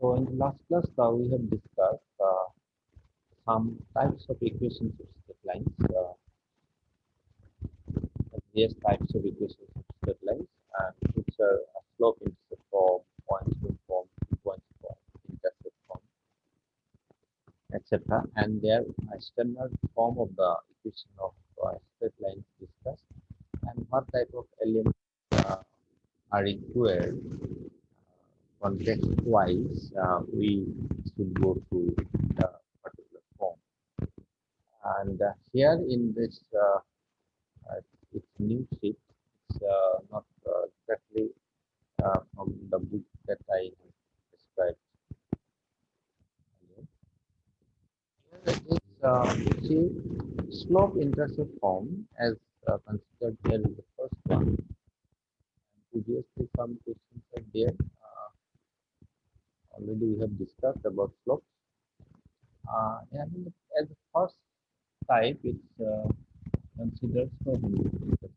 So in the last class, we have discussed some types of equations of straight lines, various types of equations of straight lines, and which are slope intercept form, points move form, points form, intercept form, etc. And their standard form of the equation of straight lines discussed, and what type of elements are required context wise, we should go to the particular form. And here in this, it's new sheet. It's not exactly from the book that I have described earlier. Here it is, see, slope intercept form as considered here is the first one. Previously, some questions are there. Already we have discussed about slope. And as the first type, it's considered slope intercept.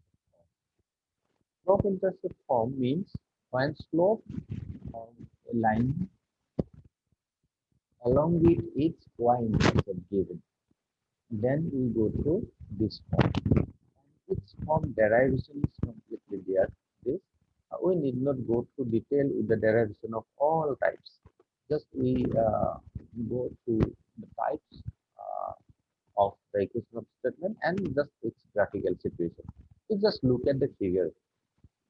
Slope intercept form means when slope of a line along with its y-intercept given, then we go to this form. Its form derivation is completely there. This we need not go through detail with the derivation of all types. Just we go to the types of the equation of statement and just its graphical situation. You just look at the figure.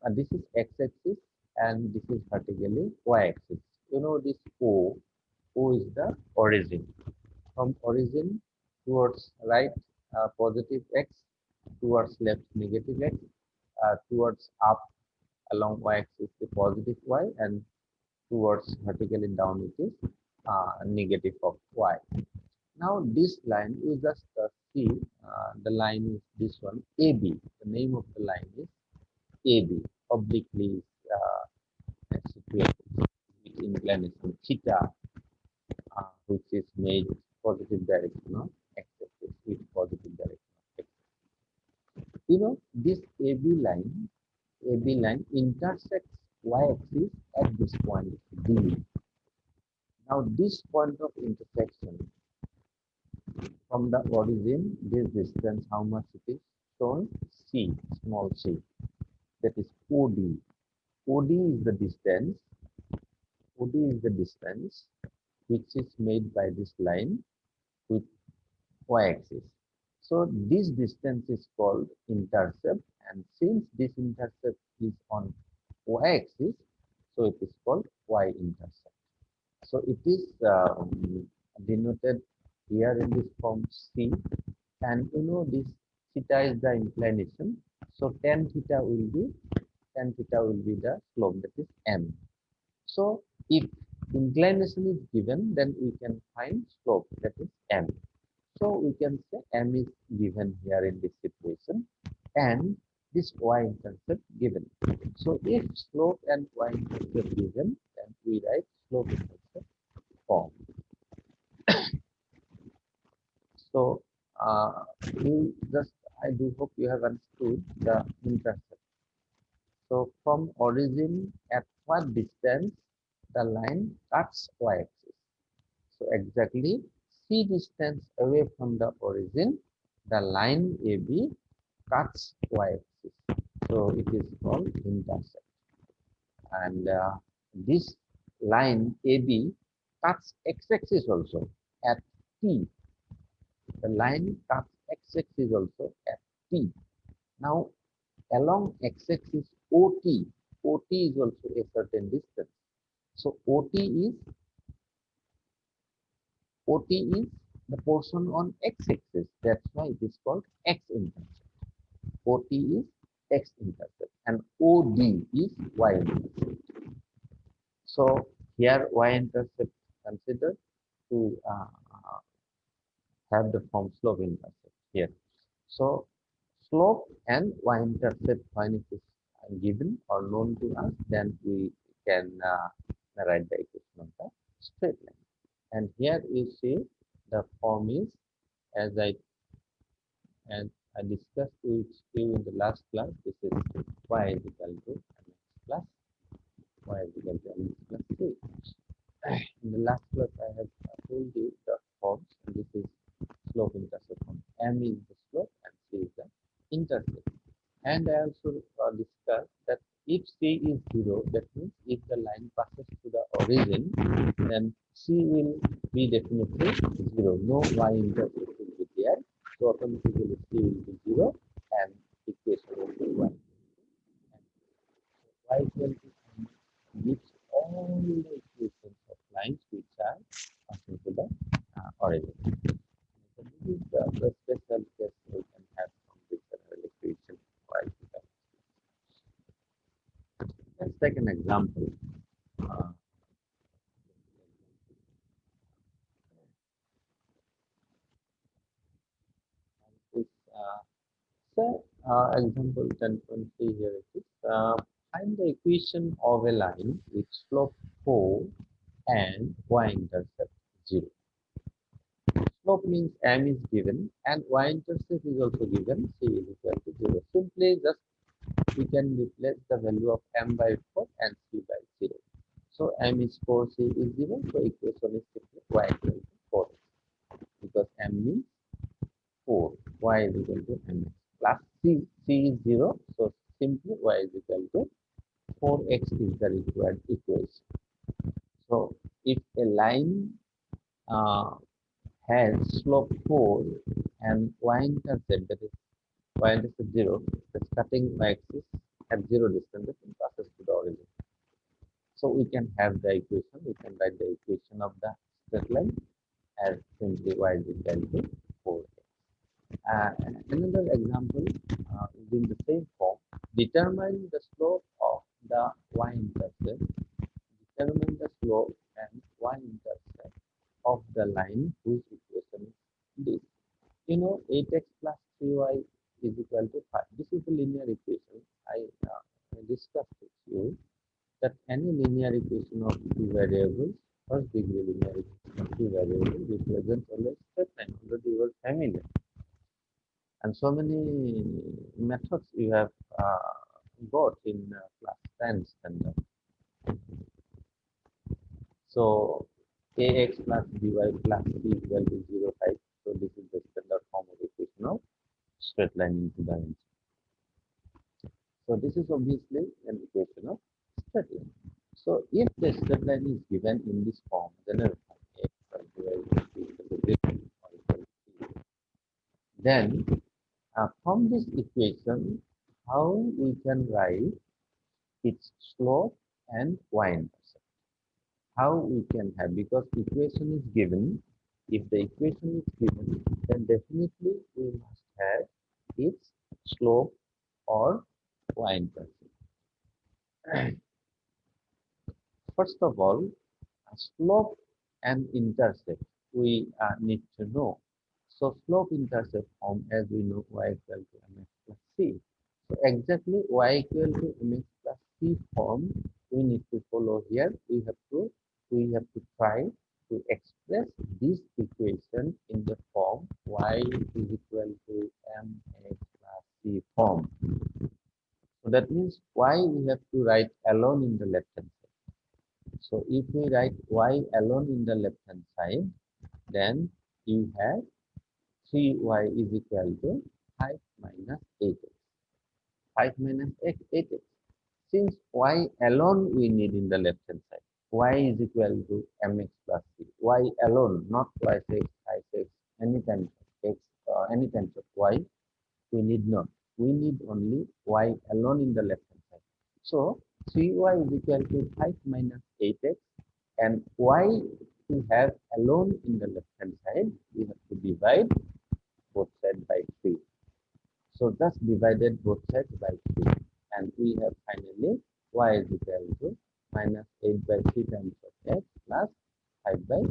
And this is x-axis and this is vertically y-axis. You know this O is the origin. From origin towards right positive x, towards left negative x, towards up along y-axis the positive y, and towards vertically down it is negative of y. Now this line you just see the line is this one AB. The name of the line is AB. Obliquely situated with inclination theta, which is made positive direction of x-axis with positive direction of x. You know this AB line intersects y-axis at this point D. Now this point of intersection from the origin, this distance, how much it is shown? C, small c. That is OD. OD is the distance. OD is the distance which is made by this line with y-axis. So this distance is called intercept, and since this intercept is on y-axis, so it is called y-intercept. So it is denoted here in this form C, and you know this theta is the inclination, so tan theta will be the slope, that is m. So if inclination is given, then we can find slope, that is m. So we can say m is given here in this situation, and this y-intercept given. So if slope and y-intercept given, then we write slope intercept form. So I do hope you have understood the intercept. So from origin, at what distance the line cuts y-axis? So exactly c distance away from the origin, the line AB cuts y-axis. So it is called intercept. And this line AB cuts x-axis also at T. The line cuts x-axis also at T. Now along x-axis OT is also a certain distance. So OT is the portion on x-axis. That's why it is called x-intercept. OT is x-intercept and OD is y-intercept. So here y-intercept considered to have the form slope intercept here. So slope and y-intercept when it is given or known to us, then we can write the equation of the straight line. And here you see the form is as I discussed with you in the last class. This is y is equal to mx plus y is equal to mx plus c. In the last class, I have told you the forms, and this is slope intercept form. M is the slope and C is the intercept. And I also discussed that if C is 0, that means if the line passes to the origin, then C will be definitely 0. No y intercept will be there. So automatically C will be 0 and equation will be 1. Y equal to gives all the equations of lines which are passing to the origin. So this is the special case we can have from this equation. Y equal. Let's take an example. Uh, this, example 10.3 here it is. Find the equation of a line with slope 4 and y-intercept 0. Slope means m is given and y-intercept is also given, c is equal to 0. Simply just we can replace the value of m by 4 and c by 0. So m is 4, c is 0. So equation is simply y equal to 4 because m means 4, y is equal to mx plus c is 0. So simply y is equal to 4x is the required equation. So if a line uh, has slope 4 and y-intercept, that is y-intercept 0, the cutting y-axis at 0 distance and passes to the origin. So we can have the equation, we can write the equation of the straight line as simply y is equal to 4. Another example in the same form, determine the slope of the y-intercept, determine the slope and y-intercept of the line whose equation is this. You know 8x plus 3y is equal to 5. This is the linear equation. I discussed with you that any linear equation of two variables, first degree linear equation of two variables represents always straight line. Already you are familiar. And so many methods you have got in class 10 standard. So ax plus by plus c equal to 0 type. So this is the standard form of equation of straight line into dimension. So this is obviously an equation of straight line. So if the straight line is given in this form, general form, x plus y equal to 0 or equal to 0, then from this equation, how we can write its slope and y-intercept? How we can have, because equation is given, if the equation is given, then definitely we must have its slope or y-intercept. First of all, slope and intercept we need to know. So slope intercept form, as we know, y equal to mx plus c. So exactly y equal to mx plus c form we need to follow here. We have to try to express this equation in the form y is equal to mx plus c form. So that means y we have to write alone in the left hand side. So if we write y alone in the left hand side, then you have 3y is equal to 5 minus 8x. 5 minus 8x. Since y alone we need in the left hand side, y is equal to mx plus c. Y alone, not y x, I x, any times of x, any times of y, we need not. We need only y alone in the left hand side. So 3y is equal to 5 minus 8x, and y to have alone in the left hand side, we have to divide both sides by 3. So thus divided both sides by 3, and we have finally y is equal to minus 8 by 3 times of x plus 5 by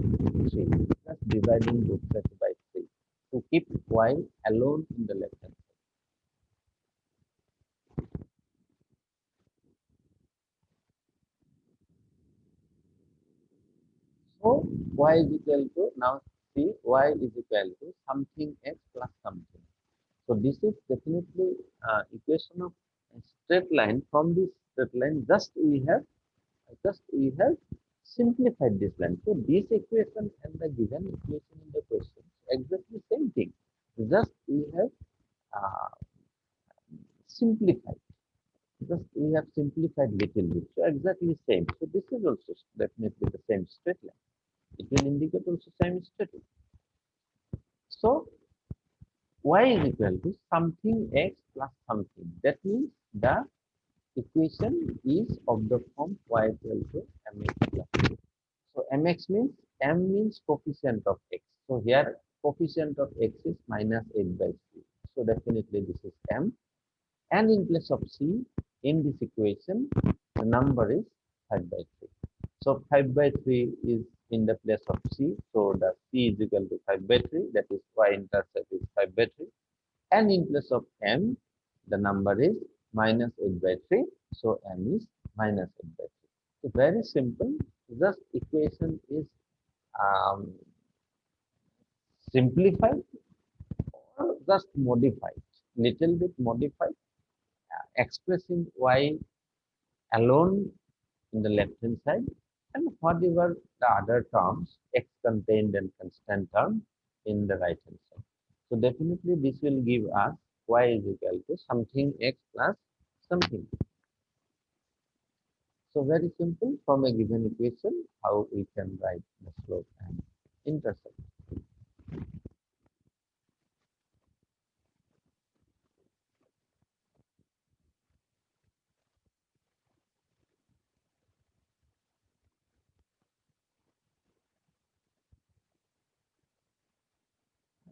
3, plus dividing both sides by 3 to keep y alone in the left hand side. So y is equal to, now see, y is equal to something x plus something. So this is definitely equation of a straight line. From this straight line, just we have simplified this line. So this equation and the given equation in the question exactly same thing. Just we have uh, simplified. Just we have simplified little bit. So exactly same. So this is also definitely the same straight line. It will indicate also same straight line. So y is equal to something x plus something. That means the equation is of the form y equal to mx plus. So mx means m means coefficient of x. So here coefficient of x is minus 8 by 3. So definitely this is m. And in place of c in this equation, the number is 5 by 3. So 5 by 3 is in the place of c. So the c is equal to 5 by 3. That is y intercept is 5 by 3. And in place of m, the number is minus 8 by 3. So m is minus 8 by 3. So very simple. Just equation is um, simplified or just modified. Little bit modified, expressing y alone in the left hand side and whatever the other terms x contained and constant term in the right hand side. So definitely this will give us y is equal to something x plus something. So very simple from a given equation how we can write the slope and intercept.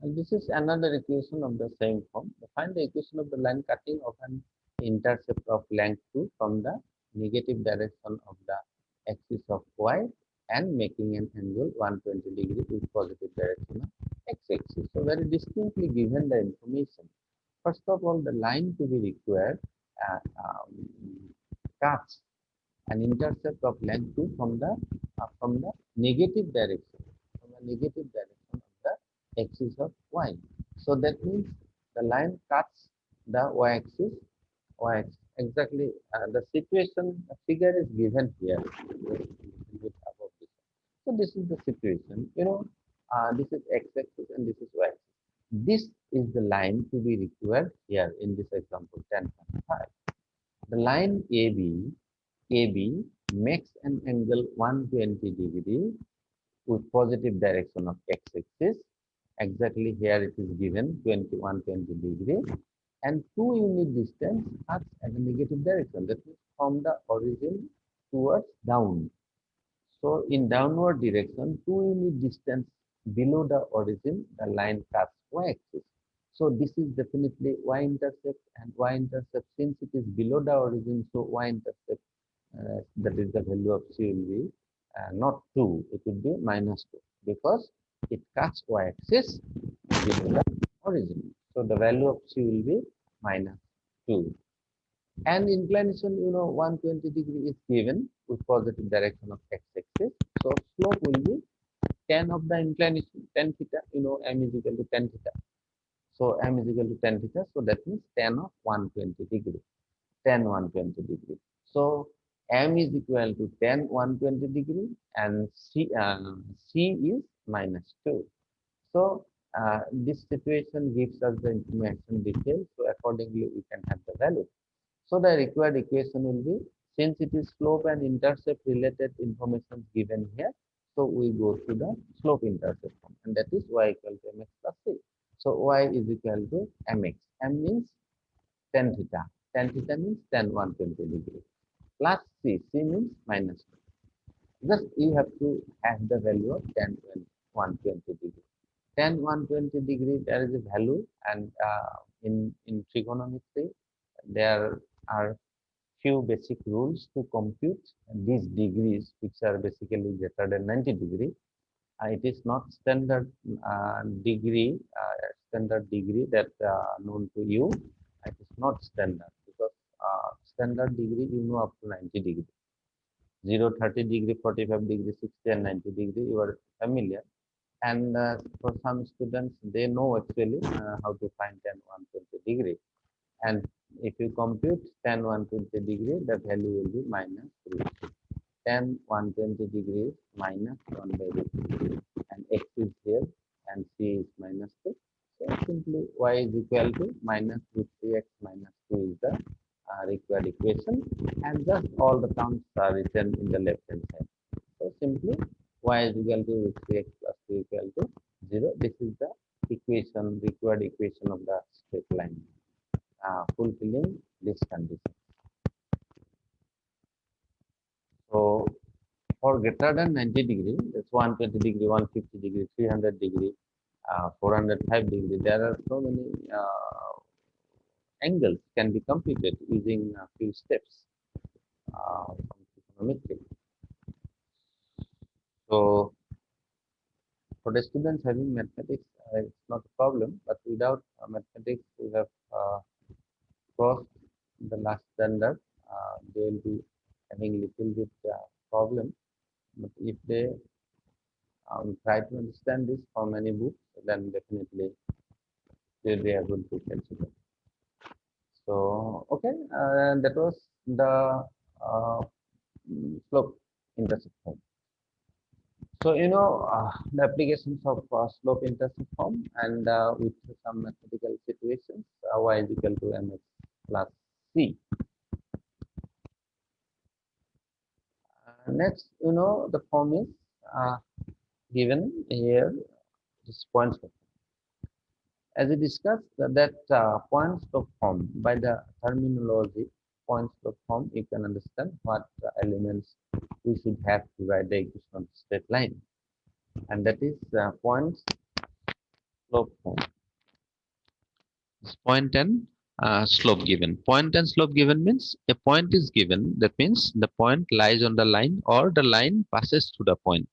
And this is another equation of the same form. Find the equation of the line cutting of an intercept of length 2 from the negative direction of the axis of y and making an angle 120 degree with positive direction of x-axis. So very distinctly given the information. First of all, the line to be required uh, cuts an intercept of length 2 from the negative direction, of the axis of y. So that means the line cuts the y-axis, exactly the situation the figure is given here, little bit above this. So this is the situation. This is x-axis and this is y-axis. This is the line to be required here in this example 10.5. The line AB makes an angle 120 degree with positive direction of x-axis. Exactly here it is given 120 degree, and 2 unit distance cuts at a negative direction. That means from the origin towards down. So in downward direction, 2 unit distance below the origin, the line cuts y-axis. So this is definitely y-intercept, and y-intercept, since it is below the origin, so y-intercept, that is the value of c will be not 2, it will be minus 2 because it cuts y-axis below the origin. So the value of c will be minus 2. And inclination, 120 degree is given with positive direction of x-axis. So slope will be tan of the inclination, tan theta, m is equal to tan theta. So m is equal to tan theta. So that means tan of 120 degree, tan 120 degree. So m is equal to tan 120 degree and c is minus 2. So this situation gives us the information details. So accordingly, we can have the value. So the required equation will be, since it is slope and intercept related information given here, so we go to the slope intercept form, and that is y equal to mx plus c. So y is equal to mx. M means tan theta. Tan theta means tan 120 degree. Plus c. C means minus 2. Just you have to have the value of tan 120 degree. Tan 120 degree, there is a value, and in trigonometry, there are few basic rules to compute these degrees, which are basically greater than 90 degree. It is not standard degree that known to you. It is not standard because standard degree up to 90 degree. 0, 30 degree, 45 degree, 60 and 90 degree, you are familiar. And for some students, they know actually how to find tan 120 degree. And if you compute tan 120 degree, the value will be minus 3. tan 120 degrees minus 1 by root 3, and x is here and c is minus 2. So simply y is equal to minus root 3x minus 2 is the required equation, and just all the terms are written in the left hand side. So simply y is equal to root 3x plus 2 equal to 0. This is the equation, required equation of the straight line, fulfilling this condition. So for greater than 90 degree, that's 120 degree, 150 degree, 300 degree, 405 degree. There are so many angles can be computed using a few steps from trigonometry. So for the students having mathematics, it's not a problem. But without mathematics, we have crossed the last standard. They will be having little bit problem. But if they try to understand this from any book, then definitely they will be able to consider. So, okay, that was the uh, slope intercept form. So, the applications of slope intercept form, and with some mathematical situations, y is equal to mx plus c. Next, the form is given here, this points. As we discussed, that point slope form, by the terminology point slope form, you can understand what elements we should have to write the equation of straight line, and that is point slope form. This point and slope given. Point and slope given means a point is given. That means the point lies on the line or the line passes through the point.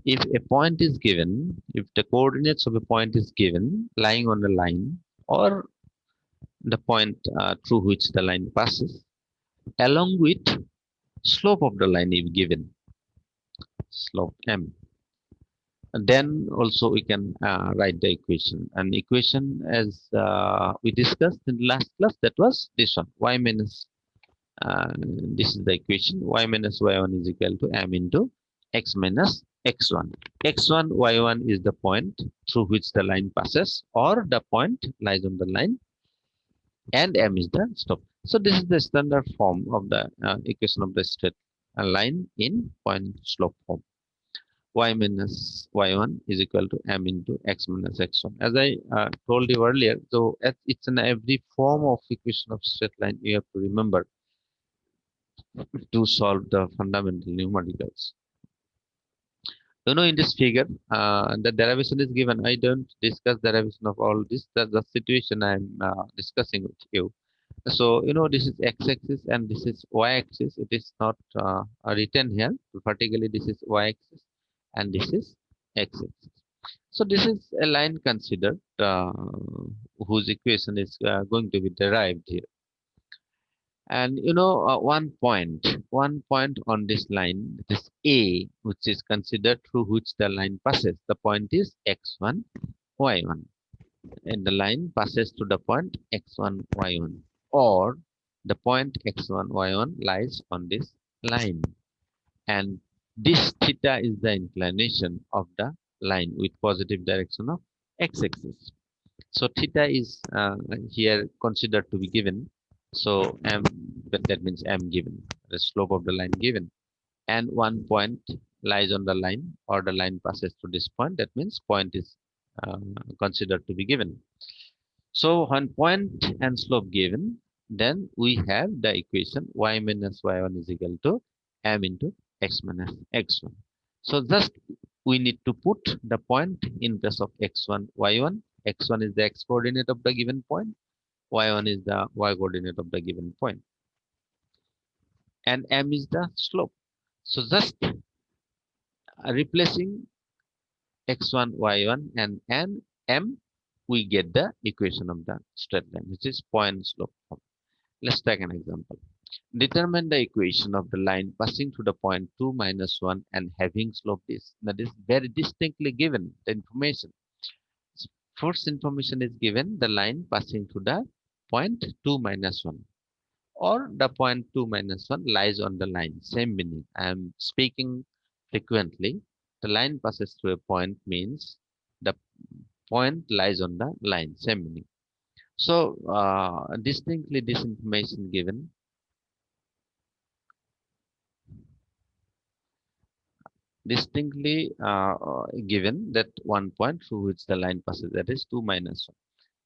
If a point is given, if the coordinates of a point is given lying on the line or the point through which the line passes, along with slope of the line is given, slope m. And then also we can write the equation. And equation, as we discussed in the last class, that was this one, y minus, this is the equation, y minus y1 is equal to m into x minus x1. x1, y1 is the point through which the line passes or the point lies on the line, and m is the slope. So this is the standard form of the equation of the straight line in point slope form. Y minus y1 is equal to m into x minus x1. As I told you earlier, so it's in every form of equation of straight line, you have to remember to solve the fundamental numericals. In this figure, the derivation is given. I don't discuss derivation of all this. That's the situation I'm discussing with you. So, this is x-axis and this is y-axis. It is not written here. Particularly, this is y-axis and this is x-axis. So, this is a line considered whose equation is going to be derived here. And, one point on this line, this A, which is considered through which the line passes. The point is x1, y1. And the line passes to the point x1, y1, or the point x1, y1 lies on this line, and this theta is the inclination of the line with positive direction of x-axis. So theta is here considered to be given. So m, but that means m given, the slope of the line given, and one point lies on the line or the line passes to this point. That means point is considered to be given. So when point and slope given, then we have the equation y minus y1 is equal to m into x minus x1. So just we need to put the point in place of x1, y1. x1 is the x coordinate of the given point, y1 is the y coordinate of the given point, and m is the slope. So just replacing x1, y1 and m, we get the equation of the straight line, which is point slope form. Let's take an example. Determine the equation of the line passing through the point 2 minus 1 and having slope this. Now this is very distinctly given, the information. First information is given, the line passing through the point 2 minus 1, or the point 2 minus 1 lies on the line. Same meaning. I am speaking frequently. The line passes through a point means the point lies on the line. Same meaning. So distinctly this information given that one point through which the line passes, that is 2 minus 1,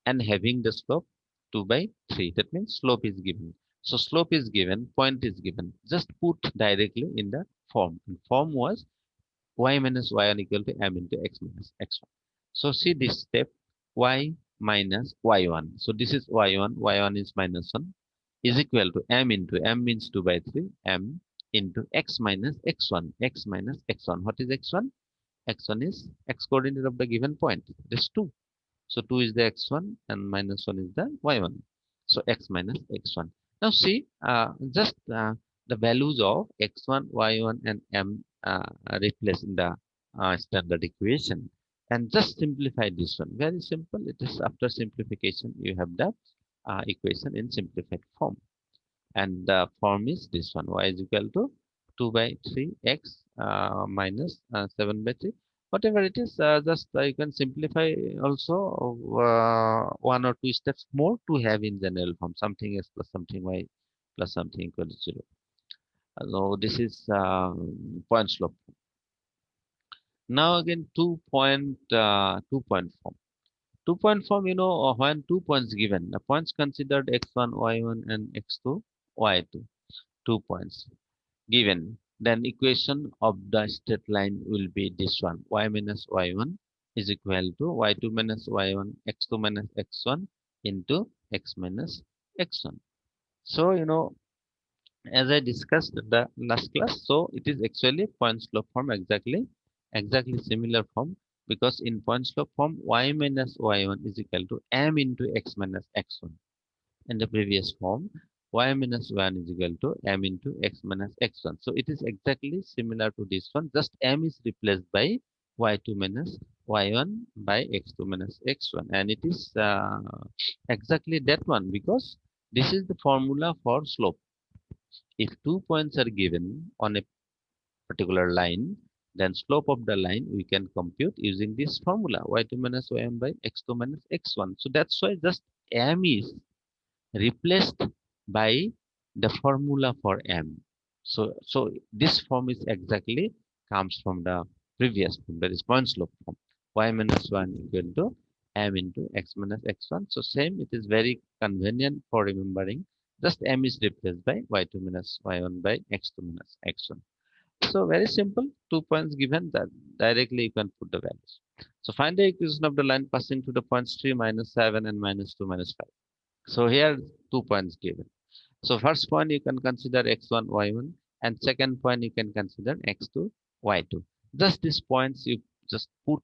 and having the slope 2 by 3. That means slope is given. So slope is given, point is given. Just put directly in the form. The form was y minus y1 equal to m into x minus x1. So see this step, y minus y1. So this is y1, y1 is minus 1, is equal to m into, m means 2 by 3, m into x minus x1, x minus x1. What is x1? X1 is x coordinate of the given point. It is 2. So 2 is the x1 and minus 1 is the y1. So x minus x1. Now see, just the values of x1, y1 and m replace in the standard equation. And just simplify this one. Very simple. It is after simplification, you have the equation in simplified form. And the form is this one, y is equal to 2 by 3x minus 7 by 3. Whatever it is, just you can simplify also one or two steps more to have in general form something x plus something y plus something equal to 0. So this is point slope. Now again 2.2 form. 2 point form, when 2 points given, the points considered x1, y1 and x2, y2, 2 points given, then equation of the straight line will be this one, y minus y1 is equal to y2 minus y1, x2 minus x1 into x minus x1. So as I discussed the last class, so it is actually point slope form, exactly similar form, because in point slope form y minus y1 is equal to m into x minus x1. In the previous form, y minus y1 is equal to m into x minus x1. So it is exactly similar to this one. Just m is replaced by y2 minus y1 by x2 minus x1. And it is exactly that one, because this is the formula for slope. If 2 points are given on a particular line, then slope of the line we can compute using this formula, y2 minus y1 by x2 minus x1. So that's why just m is replaced by the formula for m. So this form is exactly comes from the previous form, that is point slope form. Y minus 1 equal to m into x minus x1. So same, it is very convenient for remembering. Just m is replaced by y2 minus y1 by x2 minus x1. So very simple, 2 points given, that directly you can put the values. So find the equation of the line passing to the points 3, minus 7 and minus 2, minus 5. So here 2 points given. So first point you can consider x1, y1, and second point you can consider x2, y2. Just these points you just put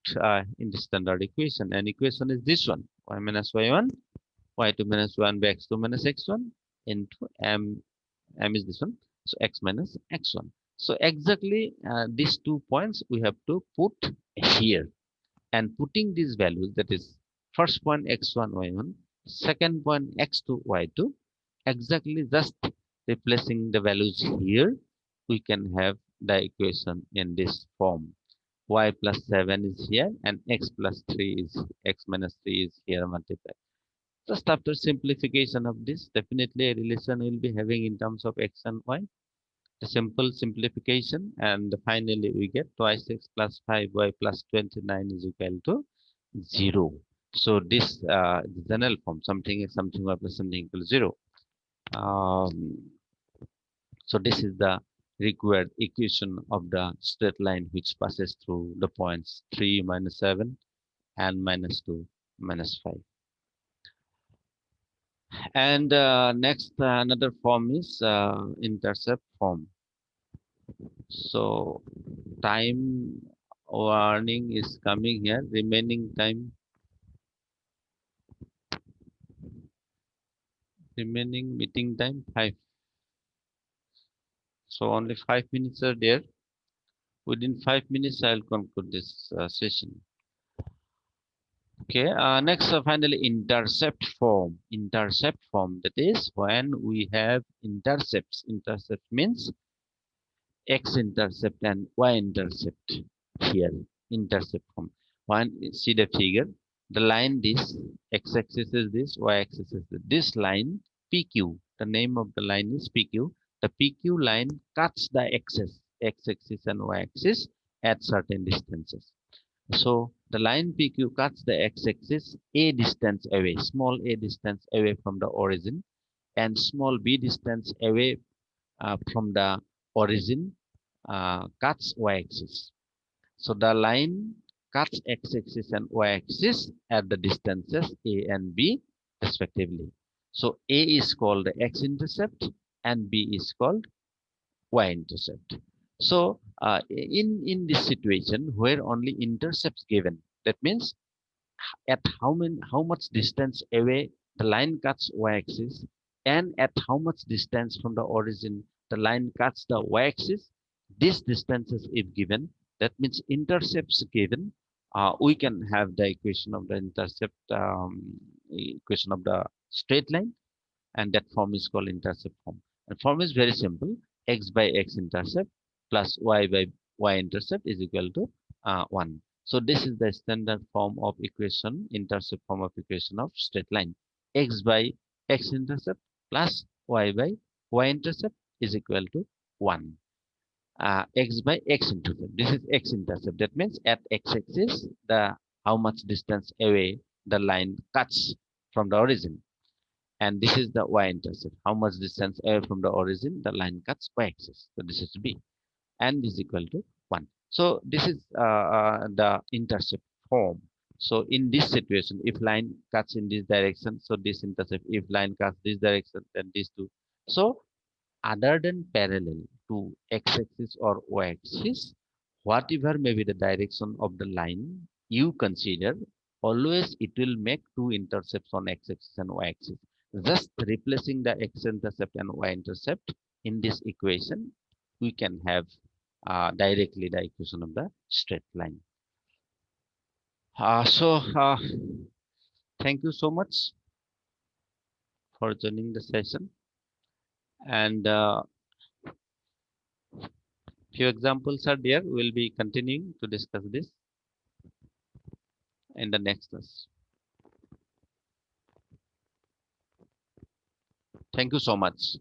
in the standard equation, and equation is this one, y minus y1, y2 minus 1 by x2 minus x1 into m is this one, so x minus x1. So exactly these 2 points we have to put here, and putting these values, that is first point x1 y1, second point x2 y2, exactly just replacing the values here, we can have the equation in this form. Y plus 7 is here and x plus 3 is, x minus 3 is here multiplied. Just after simplification of this, definitely a relation will be having in terms of x and y. A simple simplification, and finally we get twice x plus 5y plus 29 is equal to 0. So this general form, something x something y plus something equal to 0. Um, so this is the required equation of the straight line which passes through the points 3 minus 7 and minus 2 minus 5. And next another form is intercept form. So time warning is coming here. Remaining meeting time 5. So only 5 minutes are there. Within 5 minutes, I'll conclude this session. Okay, next finally intercept form. Intercept form, that is when we have intercepts. Intercept means x-intercept and y-intercept here. Intercept form. One, see the figure. The line this, x-axis is this, y-axis is this. This line PQ, the name of the line is PQ. The PQ line cuts the x-axis and y-axis at certain distances. So the line PQ cuts the x-axis a distance away, small a distance away from the origin, and small b distance away from the origin, cuts y-axis. So the line cuts x-axis and y-axis at the distances a and b respectively. So a is called the x-intercept and b is called y-intercept. So in this situation where only intercepts given, that means at how much distance away the line cuts y-axis and at how much distance from the origin the line cuts the y-axis. These distances if given, that means intercepts given, we can have the equation of the intercept, equation of the straight line, and that form is called intercept form. And form is very simple: x by x intercept plus y by y intercept is equal to 1. So this is the standard form of equation, intercept form of equation of straight line. X by x intercept plus y by y intercept is equal to 1. X by x intercept. This is x intercept. That means at x-axis, the how much distance away the line cuts from the origin, and this is the y-intercept. How much distance away from the origin the line cuts y-axis. So this is b, and is equal to 1. So this is the intercept form. So in this situation, if line cuts in this direction, so this intercept. If line cuts this direction, then these two. So other than parallel to x-axis or y-axis, whatever may be the direction of the line you consider, always it will make two intercepts on x-axis and y-axis. Just replacing the x-intercept and y-intercept in this equation, we can have directly the equation of the straight line. So thank you so much for joining the session, and few examples are there. We'll be continuing to discuss this in the next class. Thank you so much.